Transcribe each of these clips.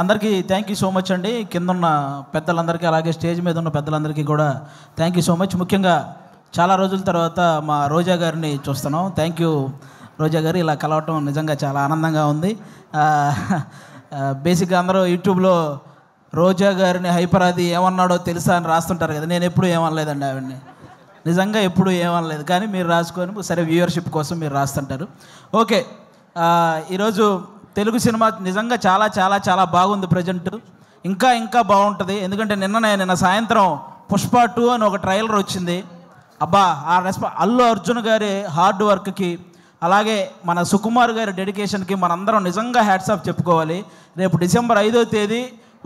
అందరికీ thank you so much అండి. కింద ఉన్న పెద్దలందరికీ అలాగే స్టేజ్ మీద ఉన్న పెద్దలందరికీ కూడా థ్యాంక్ యూ సో మచ్. ముఖ్యంగా చాలా రోజుల తర్వాత మా రోజా గారిని చూస్తున్నాం. థ్యాంక్ యూ రోజా గారు, ఇలా కలవటం నిజంగా చాలా ఆనందంగా ఉంది. బేసిక్గా అందరూ యూట్యూబ్లో రోజా గారిని హైపరాది ఏమన్నాడో తెలుసా అని రాస్తుంటారు కదా. నేను ఎప్పుడు ఏమనలేదండి ఆవిడని, నిజంగా ఎప్పుడు ఏమనలేదు. కానీ మీరు రాసుకొని సరే వ్యూవర్షిప్ కోసం మీరు రాస్తుంటారు. ఓకే, ఈరోజు తెలుగు సినిమా నిజంగా చాలా చాలా చాలా బాగుంది. ప్రజెంట్ ఇంకా ఇంకా బాగుంటుంది. ఎందుకంటే నిన్న సాయంత్రం పుష్ప 2 అని ఒక ట్రైలర్ వచ్చింది. అబ్బా, అల్లు అర్జున్ గారి హార్డ్ వర్క్కి అలాగే మన సుకుమార్ గారి డెడికేషన్కి మనందరం నిజంగా హ్యాట్స్ ఆఫ్ చెప్పుకోవాలి. రేపు డిసెంబర్ 5వ తేదీ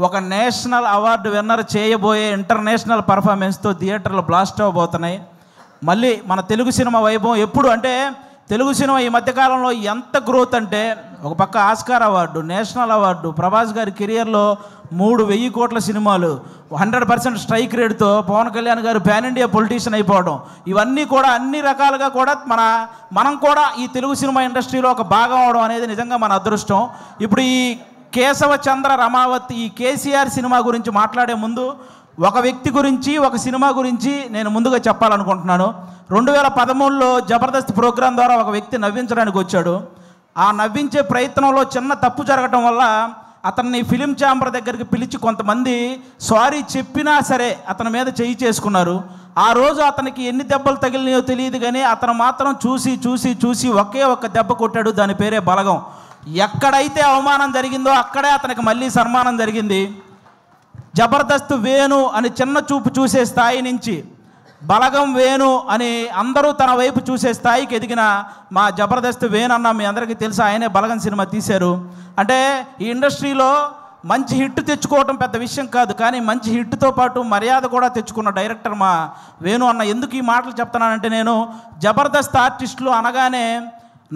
ఒక నేషనల్ అవార్డు విన్నర్ చేయబోయే ఇంటర్నేషనల్ పర్ఫార్మెన్స్తో థియేటర్లు బ్లాస్ట్ అవ్వబోతున్నాయి. మళ్ళీ మన తెలుగు సినిమా వైభవం ఎప్పుడు అంటే తెలుగు సినిమా ఈ మధ్యకాలంలో ఎంత గ్రోత్ అంటే ఒక పక్క Oscar award, national award, Prabhas గారి కెరియర్లో 3,000 కోట్ల సినిమాలు, 100% స్ట్రైక్ రేట్తో పవన్ కళ్యాణ్ గారు పాన్ ఇండియా పొలిటీషియన్ అయిపోవడం, ఇవన్నీ కూడా అన్ని రకాలుగా కూడా మనం కూడా ఈ తెలుగు సినిమా ఇండస్ట్రీలో ఒక భాగం అవడం అనేది నిజంగా మన అదృష్టం. ఇప్పుడు ఈ కేశవ చంద్ర రమావతి ఈ కేసీఆర్ సినిమా గురించి మాట్లాడే ముందు ఒక వ్యక్తి గురించి ఒక సినిమా గురించి నేను ముందుగా చెప్పాలనుకుంటున్నాను. 2013లో జబర్దస్త్ ప్రోగ్రాం ద్వారా ఒక వ్యక్తి నవ్వించడానికి వచ్చాడు. ఆ నవ్వించే ప్రయత్నంలో చిన్న తప్పు జరగటం వల్ల అతన్ని ఫిలిం ఛాంబర్ దగ్గరికి పిలిచి కొంతమంది సారీ చెప్పినా సరే అతని మీద చేయి చేసుకున్నారు. ఆ రోజు అతనికి ఎన్ని దెబ్బలు తగిలినాయో తెలియదు, కానీ అతను మాత్రం చూసి చూసి చూసి ఒకే ఒక్క దెబ్బ కొట్టాడు. దాని పేరే బలగం. ఎక్కడైతే అవమానం జరిగిందో అక్కడే అతనికి మళ్ళీ సన్మానం జరిగింది. జబర్దస్త్ వేణు అని చిన్న చూపు చూసే స్థాయి నుంచి బలగం వేణు అని అందరూ తన వైపు చూసే స్థాయికి ఎదిగిన మా జబర్దస్త్ వేణు అన్న మీ అందరికీ తెలుసు. ఆయనే బలగం సినిమా తీశారు. అంటే ఈ ఇండస్ట్రీలో మంచి హిట్ తెచ్చుకోవటం పెద్ద విషయం కాదు, కానీ మంచి హిట్తో పాటు మర్యాద కూడా తెచ్చుకున్న డైరెక్టర్ మా వేణు అన్న. ఎందుకు ఈ మాటలు చెప్తున్నానంటే, నేను జబర్దస్త్ ఆర్టిస్టులు అనగానే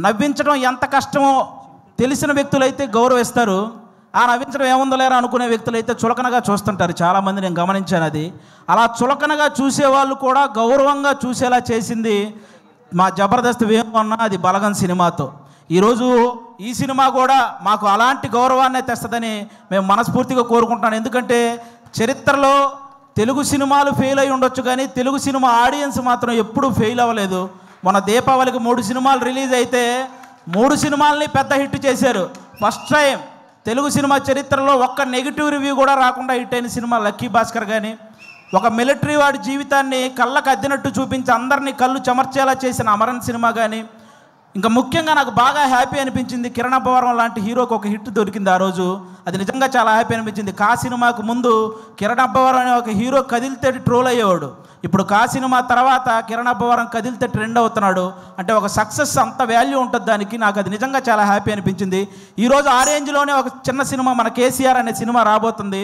నవ్వించడం ఎంత కష్టమో తెలిసిన వ్యక్తులైతే గౌరవిస్తారు, ఆ నవ్వించడం ఏముందో లేరా అనుకునే వ్యక్తులైతే చులకనగా చూస్తుంటారు. చాలామంది నేను గమనించాను. అది అలా చులకనగా చూసేవాళ్ళు కూడా గౌరవంగా చూసేలా చేసింది మా జబర్దస్త్ వేణు అన్న, అది బలగం సినిమాతో. ఈరోజు ఈ సినిమా కూడా మాకు అలాంటి గౌరవాన్నే తెస్తుందని మేము మనస్ఫూర్తిగా కోరుకుంటున్నాను. ఎందుకంటే చరిత్రలో తెలుగు సినిమాలు ఫెయిల్ అయి ఉండొచ్చు, కానీ తెలుగు సినిమా ఆడియన్స్ మాత్రం ఎప్పుడూ ఫెయిల్ అవ్వలేదు. మన దీపావళికి 3 సినిమాలు రిలీజ్ అయితే 3 సినిమాలని పెద్ద హిట్ చేశారు. ఫస్ట్ టైం తెలుగు సినిమా చరిత్రలో ఒక్క నెగిటివ్ రివ్యూ కూడా రాకుండా హిట్ అయిన సినిమా లక్కీ భాస్కర్. కానీ ఒక మిలిటరీ వాడి జీవితాన్ని కళ్ళకు అద్దినట్టు చూపించి అందరినీ కళ్ళు చెమర్చేలా చేసిన అమరన్ సినిమా. కానీ ఇంకా ముఖ్యంగా నాకు బాగా హ్యాపీ అనిపించింది, కిరణ్ అబ్బవరం లాంటి హీరోకి ఒక హిట్ దొరికింది ఆ రోజు. అది నిజంగా చాలా హ్యాపీ అనిపించింది. కా సినిమాకు ముందు కిరణ్ అబ్బవరం అనే ఒక హీరో కదిలితే ట్రోల్ అయ్యేవాడు. ఇప్పుడు కా సినిమా తర్వాత కిరణ్ అబ్బవరం కదిలితే ట్రెండ్ అవుతున్నాడు. అంటే ఒక సక్సెస్ అంత వాల్యూ ఉంటుంది దానికి. నాకు అది నిజంగా చాలా హ్యాపీ అనిపించింది. ఈరోజు ఆ రేంజ్లోనే ఒక చిన్న సినిమా మన కేసీఆర్ అనే సినిమా రాబోతుంది.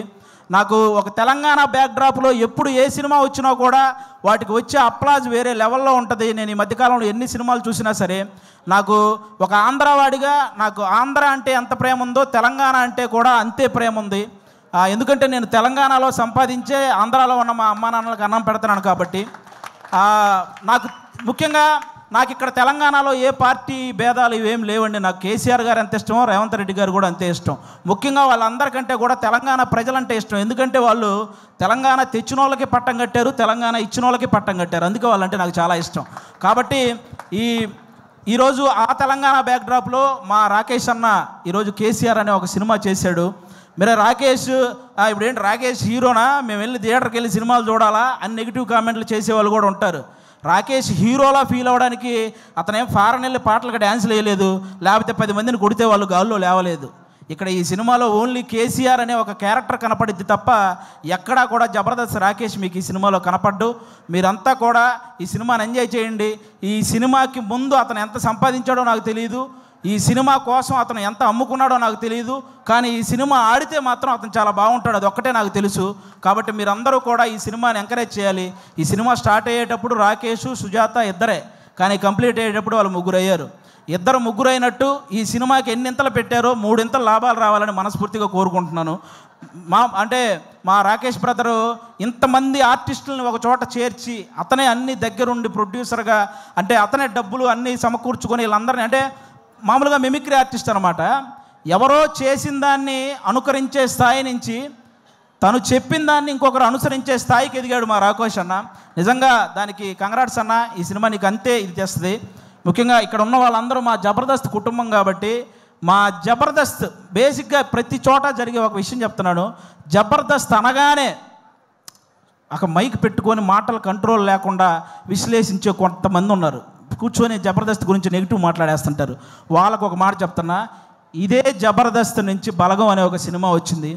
నాకు ఒక తెలంగాణ బ్యాక్డ్రాప్లో ఎప్పుడు ఏ సినిమా వచ్చినా కూడా వాటికి వచ్చే అప్లాజ్ వేరే లెవెల్లో ఉంటుంది. నేను ఈ మధ్యకాలంలో ఎన్ని సినిమాలు చూసినా సరే నాకు ఒక ఆంధ్రవాడిగా నాకు ఆంధ్ర అంటే ఎంత ప్రేమ ఉందో తెలంగాణ అంటే కూడా అంతే ప్రేమ ఉంది. ఎందుకంటే నేను తెలంగాణలో సంపాదించే ఆంధ్రాలో ఉన్న మా అమ్మా నాన్నలకు అన్నం పెడుతున్నాను కాబట్టి. నాకు ముఖ్యంగా నాకు ఇక్కడ తెలంగాణలో ఏ పార్టీ భేదాలు ఇవేం లేవండి. నాకు కేసీఆర్ గారు ఎంత ఇష్టమో రేవంత్ రెడ్డి గారు కూడా అంతే ఇష్టం. ముఖ్యంగా వాళ్ళందరికంటే కూడా తెలంగాణ ప్రజలంటే ఇష్టం. ఎందుకంటే వాళ్ళు తెలంగాణ తెచ్చిన వాళ్ళకి పట్టం కట్టారు, తెలంగాణ ఇచ్చిన వాళ్ళకి పట్టం కట్టారు. అందుకే వాళ్ళంటే నాకు చాలా ఇష్టం. కాబట్టి ఈరోజు ఆ తెలంగాణ బ్యాక్డ్రాప్లో మా రాకేష్ అన్న ఈరోజు కేసీఆర్ అనే ఒక సినిమా చేశాడు. మీరు రాకేష్ ఇప్పుడు ఏంటి రాకేష్ హీరోనా, మేము వెళ్ళి థియేటర్కి వెళ్ళి సినిమాలు చూడాలా అని నెగిటివ్ కామెంట్లు చేసేవాళ్ళు కూడా ఉంటారు. రాకేష్ హీరోలా ఫీల్ అవ్వడానికి అతనేం ఫారెన్ వెళ్ళి పాటలకు డ్యాన్స్లు వేయలేదు, లేకపోతే 10 మందిని కొడితే వాళ్ళు గాల్లో లేవలేదు. ఇక్కడ ఈ సినిమాలో ఓన్లీ కేసీఆర్ అనే ఒక క్యారెక్టర్ కనపడిద్ది తప్ప ఎక్కడా కూడా జబర్దస్త్ రాకేష్ మీకు ఈ సినిమాలో కనపడ్డు. మీరంతా కూడా ఈ సినిమాని ఎంజాయ్ చేయండి. ఈ సినిమాకి ముందు అతను ఎంత సంపాదించాడో నాకు తెలియదు, ఈ సినిమా కోసం అతను ఎంత అమ్ముకున్నాడో నాకు తెలియదు, కానీ ఈ సినిమా ఆడితే మాత్రం అతను చాలా బాగుంటాడు, అది ఒక్కటే నాకు తెలుసు. కాబట్టి మీరందరూ కూడా ఈ సినిమాని ఎంకరేజ్ చేయాలి. ఈ సినిమా స్టార్ట్ అయ్యేటప్పుడు రాకేష్, సుజాత ఇద్దరే, కానీ కంప్లీట్ అయ్యేటప్పుడు వాళ్ళు 3 అయ్యారు. 2 అయినట్టు ఈ సినిమాకి ఎన్నింతలు పెట్టారో 3 ఇంతలు లాభాలు రావాలని మనస్ఫూర్తిగా కోరుకుంటున్నాను. మా రాకేష్ బ్రదరు ఇంతమంది ఆర్టిస్టులను ఒక చోట చేర్చి అతనే అన్ని దగ్గరుండి ప్రొడ్యూసర్గా, అంటే అతనే డబ్బులు అన్నీ సమకూర్చుకొని వీళ్ళందరినీ, అంటే మామూలుగా మిమిక్రీ ఆర్టిస్ట్ అనమాట. ఎవరో చేసిన దాన్ని అనుకరించే స్థాయి నుంచి తను చెప్పిన దాన్ని ఇంకొకరు అనుసరించే స్థాయికి ఎదిగాడు మా రాకోష్ అన్న. నిజంగా దానికి కంగ్రాట్స్ అన్న. ఈ సినిమా నీకు అంతే ఇది చేస్తుంది. ముఖ్యంగా ఇక్కడ ఉన్న వాళ్ళందరూ మా జబర్దస్త్ కుటుంబం కాబట్టి మా జబర్దస్త్ బేసిక్గా ప్రతి చోట జరిగే ఒక విషయం చెప్తున్నాను. జబర్దస్త్ అనగానే ఒక మైక్ పెట్టుకొని మాటలు కంట్రోల్ లేకుండా విశ్లేషించే కొంతమంది ఉన్నారు. కూర్చొని జబర్దస్త్ గురించి నెగిటివ్ మాట్లాడేస్తుంటారు. వాళ్ళకు ఒక మాట చెప్తున్నా, ఇదే జబర్దస్త్ నుంచి బలగం అనే ఒక సినిమా వచ్చింది.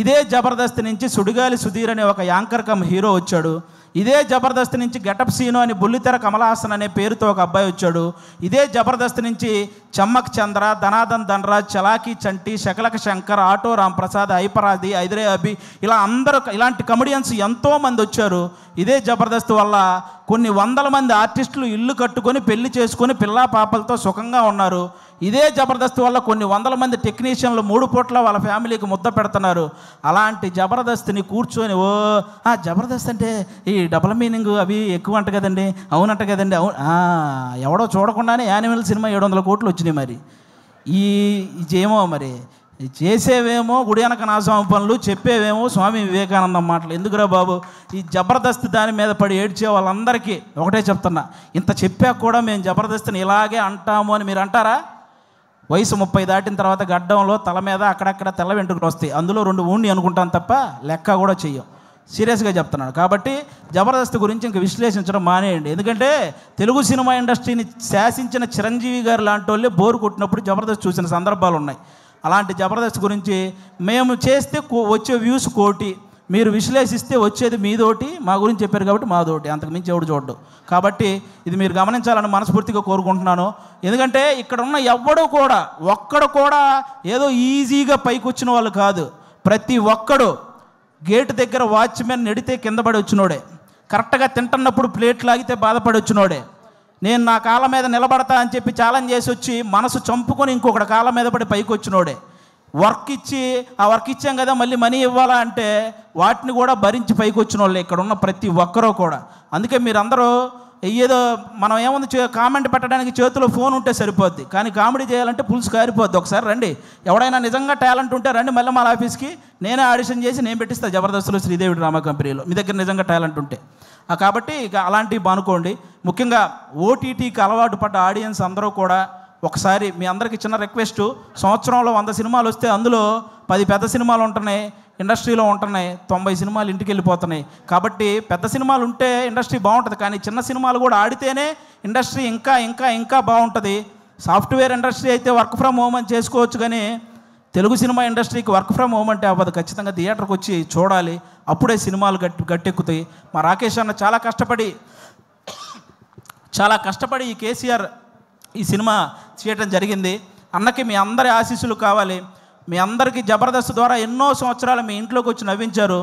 ఇదే జబర్దస్త్ నుంచి సుడిగాలి సుధీర్ అనే ఒక యాంకర్ కమ్ హీరో వచ్చాడు. ఇదే జబర్దస్త్ నుంచి గెటప్ సీను అని బుల్లితెర కమలాసన్ అనే పేరుతో ఒక అబ్బాయి వచ్చాడు. ఇదే జబర్దస్త్ నుంచి చమ్మక్ చంద్ర, ధనాదన్ ధనరాజ్, చలాకీ చంటి, శకలక శంకర్, ఆటో రాంప్రసాద్, హైపరాది, ఐదరే అభి, ఇలా అందరూ ఇలాంటి కమెడియన్స్ ఎంతోమంది వచ్చారు. ఇదే జబర్దస్త్ వల్ల కొన్ని వందల మంది ఆర్టిస్టులు ఇల్లు కట్టుకొని పెళ్లి చేసుకొని పిల్లా పాపలతో సుఖంగా ఉన్నారు. ఇదే జబర్దస్త్ వల్ల కొన్ని వందల మంది టెక్నీషియన్లు 3 పూట్ల వాళ్ళ ఫ్యామిలీకి ముద్ద పెడుతున్నారు. అలాంటి జబర్దస్త్ని కూర్చొని జబర్దస్త్ అంటే ఈ డబుల్ మీనింగ్ అవి ఎక్కువ అంట కదండి, అవునంట కదండి, అవును ఎవడో చూడకుండానే యానిమల్ సినిమా 700 కోట్లు వచ్చినాయి. మరి ఇదేమో మరి చేసేవేమో గుడి వెనక నాస్వామి పనులు, చెప్పేవేమో స్వామి వివేకానందం మాటలు. ఎందుకురా బాబు, ఈ జబర్దస్త్ దాని మీద పడి ఏడ్చే వాళ్ళందరికీ ఒకటే చెప్తున్నా, ఇంత చెప్పాక కూడా మేము జబర్దస్త్ని ఇలాగే అంటాము అని మీరు అంటారా? వయసు 30 దాటిన తర్వాత గడ్డంలో తల మీద అక్కడక్కడ తెల్ల వెంట్రుకలు వస్తాయి. అందులో 2 ఊండి అనుకుంటాను తప్ప లెక్క కూడా చెయ్యం. సీరియస్గా చెప్తున్నాను. కాబట్టి జబర్దస్త్ గురించి ఇంక విశ్లేషించడం మానేయండి. ఎందుకంటే తెలుగు సినిమా ఇండస్ట్రీని శాసించిన చిరంజీవి గారు లాంటి వాళ్ళే బోరు కొట్టినప్పుడు జబర్దస్త్ చూసిన సందర్భాలు ఉన్నాయి. అలాంటి జబర్దస్త్ గురించి మేము చేస్తే వచ్చే వ్యూస్ 1 కోటి, మీరు విశ్లేషిస్తే వచ్చేది మీదోటి, మా గురించి చెప్పారు కాబట్టి మాదోటి, అంతకుమించి ఎవడు చూడ్డు. కాబట్టి ఇది మీరు గమనించాలని మనస్ఫూర్తిగా కోరుకుంటున్నాను. ఎందుకంటే ఇక్కడ ఉన్న ఒక్కడు కూడా ఏదో ఈజీగా పైకి వచ్చిన వాళ్ళు కాదు. ప్రతి ఒక్కడు గేటు దగ్గర వాచ్మెన్ నెడితే కింద పడి వచ్చినోడే, కరెక్ట్గా తింటున్నప్పుడు ప్లేట్ లాగితే బాధపడి వచ్చినోడే, నేను నా కాళ్ళ మీద నిలబడతా అని చెప్పి ఛాలెంజ్ చేసి వచ్చి మనసు చంపుకొని ఇంకొకటి కాళ్ళ మీద పడి పైకి వచ్చినోడే, వర్క్ ఇచ్చి ఆ వర్క్ ఇచ్చాం కదా మళ్ళీ మనీ ఇవ్వాలా అంటే వాటిని కూడా భరించి పైకి వచ్చిన వాళ్ళే ఇక్కడ ఉన్న ప్రతి ఒక్కరూ కూడా. అందుకే మీరందరూ ఏదో మనం ఏముంది కామెంట్ పెట్టడానికి చేతిలో ఫోన్ ఉంటే సరిపోద్ది, కానీ కామెడీ చేయాలంటే పులుసు కారిపోద్ది. ఒకసారి రండి, ఎవడైనా నిజంగా టాలెంట్ ఉంటే రండి మళ్ళీ మా ఆఫీస్కి, నేనే ఆడిషన్ చేసి నేను పెట్టిస్తాను జబర్దస్త్లో శ్రీదేవి డ్రామా కంపెనీలో, మీ దగ్గర నిజంగా టాలెంట్ ఉంటే. కాబట్టి ఇక అలాంటివి బానుకోండి. ముఖ్యంగా ఓటీటీకి అలవాటు పడ్డ ఆడియన్స్ అందరూ కూడా ఒకసారి మీ అందరికీ చిన్న రిక్వెస్ట్, సంవత్సరంలో 100 సినిమాలు వస్తే అందులో 10 పెద్ద సినిమాలు ఉంటున్నాయి, ఇండస్ట్రీలో ఉంటున్నాయి, 90 సినిమాలు ఇంటికి వెళ్ళిపోతున్నాయి. కాబట్టి పెద్ద సినిమాలు ఉంటే ఇండస్ట్రీ బాగుంటుంది, కానీ చిన్న సినిమాలు కూడా ఆడితేనే ఇండస్ట్రీ ఇంకా ఇంకా ఇంకా బాగుంటుంది. సాఫ్ట్వేర్ ఇండస్ట్రీ అయితే వర్క్ ఫ్రమ్ హోమ్ అని చేసుకోవచ్చు, కానీ తెలుగు సినిమా ఇండస్ట్రీకి వర్క్ ఫ్రమ్ హోమ్ అంటే అవ్వదు. ఖచ్చితంగా థియేటర్కి వచ్చి చూడాలి, అప్పుడే సినిమాలు గట్టెక్కుతాయి. మా రాకేష్ అన్న చాలా కష్టపడి ఈ కేసీఆర్ ఈ సినిమా చేయడం జరిగింది. అన్నకి మీ అందరి ఆశీస్సులు కావాలి. మీ అందరికీ జబర్దస్త్ ద్వారా ఎన్నో సంవత్సరాలు మీ ఇంట్లోకి వచ్చి నవ్వించారు.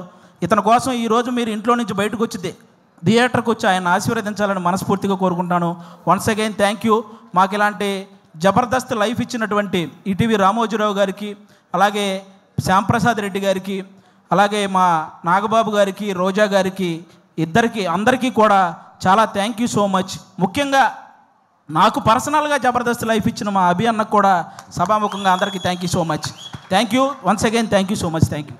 ఇతని కోసం ఈరోజు మీరు ఇంట్లో నుంచి బయటకు వచ్చి థియేటర్కి వచ్చి ఆయన ఆశీర్వదించాలని మనస్ఫూర్తిగా కోరుకుంటాను. Once again thank you. మాకు ఇలాంటి జబర్దస్త్ లైఫ్ ఇచ్చినటువంటి ఈటీవీ రామోజీరావు గారికి, అలాగే శ్యాంప్రసాద్ రెడ్డి గారికి, అలాగే మా నాగబాబు గారికి, రోజా గారికి, అందరికీ కూడా చాలా థ్యాంక్ యూ సో మచ్. ముఖ్యంగా నాకు పర్సనల్గా జబర్దస్త్ లైఫ్ ఇచ్చిన మా అభి అన్నకు కూడా సభాముఖంగా అందరికీ thank you so much. Thank you once again, thank you so much, thank you.